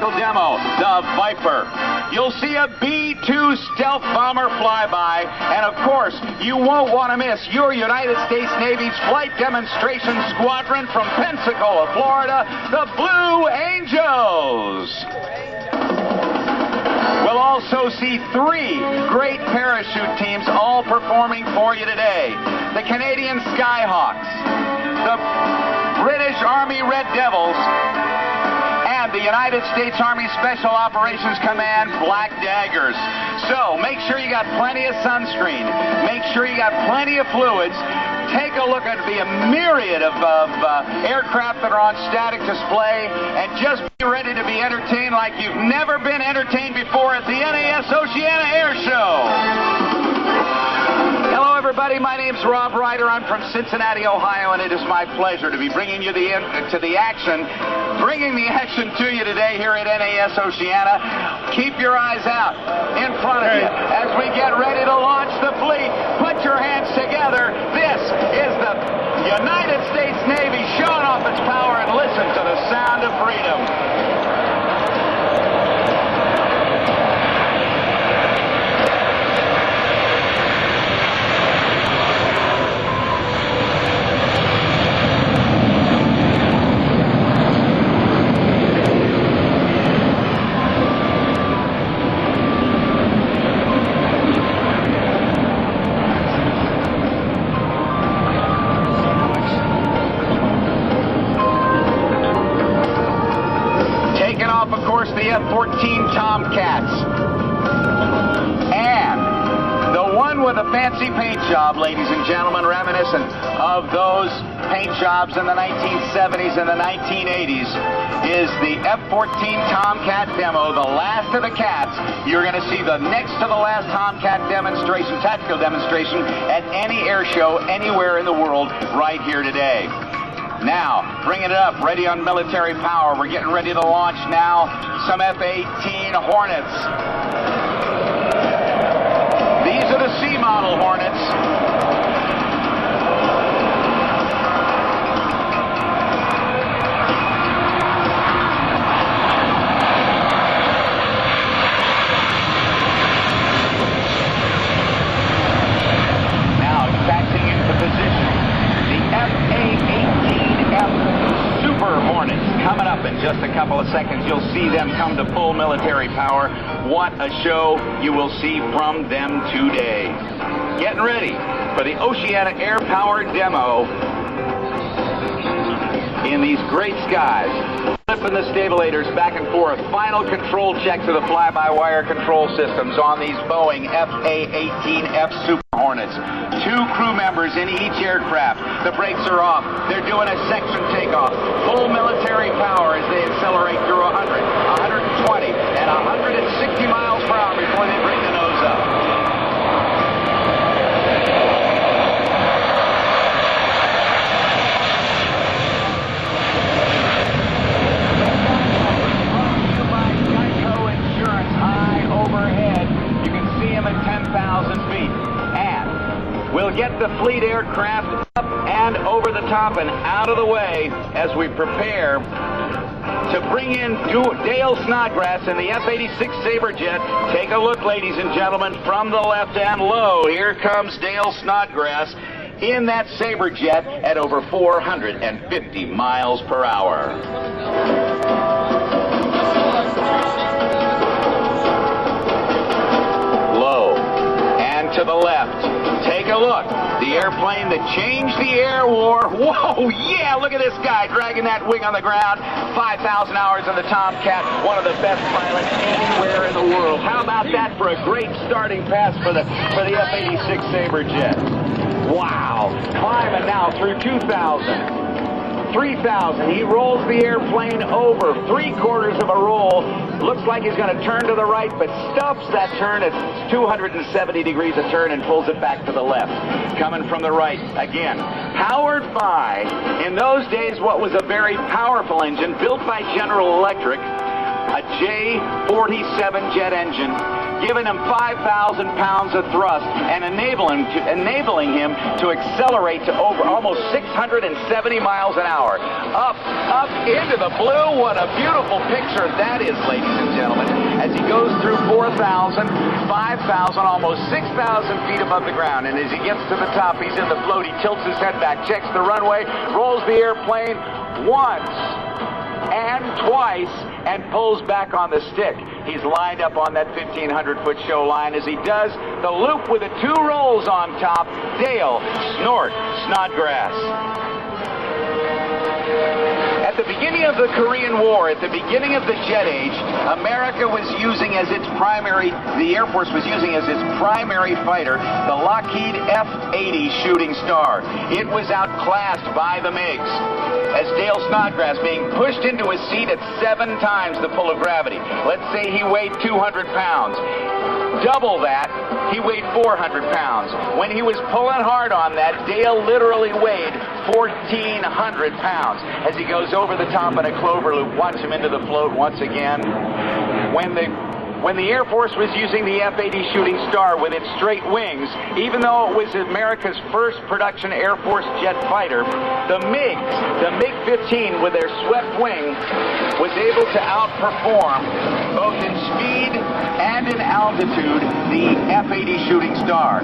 tactical demo, the Viper. You'll see a B-2 stealth bomber flyby, and of course, you won't want to miss your United States Navy's flight demonstration squadron from Pensacola, Florida, the Blue Angels. We'll also see 3 great parachute teams all performing for you today. The Canadian Skyhawks, the British Army Red Devils, and the United States Army Special Operations Command Black Daggers. So make sure you got plenty of sunscreen. Make sure you got plenty of fluids. Take a look at the myriad of aircraft that are on static display, and just be ready to be entertained like you've never been entertained before at the NAS Oceana Airshow. Hello, everybody. My name's Rob Ryder. I'm from Cincinnati, Ohio, and it is my pleasure to be bringing you the action to you today here at NAS Oceana. Keep your eyes out in front of you as we get ready to launch the fleet. Put your hands together. This is the United States Navy showing off its power, and listen to the sound of freedom. The F-14 Tomcats, and the one with a fancy paint job, ladies and gentlemen, reminiscent of those paint jobs in the 1970s and the 1980s, is the F-14 Tomcat demo, the last of the cats. You're going to see the next to the last Tomcat demonstration, tactical demonstration, at any air show anywhere in the world right here today. Now, bringing it up, ready on military power. We're getting ready to launch now some F-18 Hornets. These are the C model Hornets. Now, taxiing into position, the F-A-18 Super Hornets coming up in just a couple of seconds. You'll see them come to full military power. What a show you will see from them today. Getting ready for the Oceana Air Power demo in these great skies. Flipping the stabilators back and forth. Final control checks of the fly-by-wire control systems on these Boeing FA-18F Super Hornets. 2 crew members in each aircraft. The brakes are off. They're doing a section takeoff. Full military power as they accelerate through 100, 120, and 160 miles per hour before they bring the nose up. At 10,000 feet, and we'll get the fleet aircraft up and over the top and out of the way as we prepare to bring in Dale Snodgrass in the F-86 Sabre jet. Take a look, ladies and gentlemen, from the left and low. Here comes Dale Snodgrass in that Sabre jet at over 450 miles per hour. To the left. Take a look. The airplane that changed the air war. Whoa, yeah, look at this guy dragging that wing on the ground. 5,000 hours on the Tomcat, one of the best pilots anywhere in the world. How about that for a great starting pass for the F-86 Sabre jet? Wow. Climbing now through 2,000. 3,000. He rolls the airplane over 3/4 of a roll. Looks like he's going to turn to the right, but stops that turn at 270 degrees of turn and pulls it back to the left. Coming from the right again. Powered by, in those days, what was a very powerful engine built by General Electric, a J-47 jet engine. giving him 5,000 pounds of thrust and enabling him to accelerate to over almost 670 miles an hour. Up into the blue. What a beautiful picture that is, ladies and gentlemen, as he goes through 4,000, 5,000, almost 6,000 feet above the ground. And as he gets to the top, he's in the float. He tilts his head back, checks the runway, rolls the airplane once and twice, and pulls back on the stick. He's lined up on that 1,500-foot show line. As he does the loop with the 2 rolls on top, Dale "SNORT" Snodgrass. At the beginning of the Korean War, at the beginning of the jet age, America was using as its primary, the Air Force was using as its primary fighter, the Lockheed F-80 Shooting Star. It was outclassed by the MiGs, as Dale Snodgrass being pushed into a seat at 7 times the pull of gravity. Let's say he weighed 200 pounds. Double that, he weighed 400 pounds. When he was pulling hard on that, Dale literally weighed 1,400 pounds. As he goes over the top in a clover loop, watch him into the float once again. When the Air Force was using the F-80 Shooting Star with its straight wings, even though it was America's first production Air Force jet fighter, the MiG-15 with their swept wing was able to outperform, both in speed and in altitude, the F-80 Shooting Star.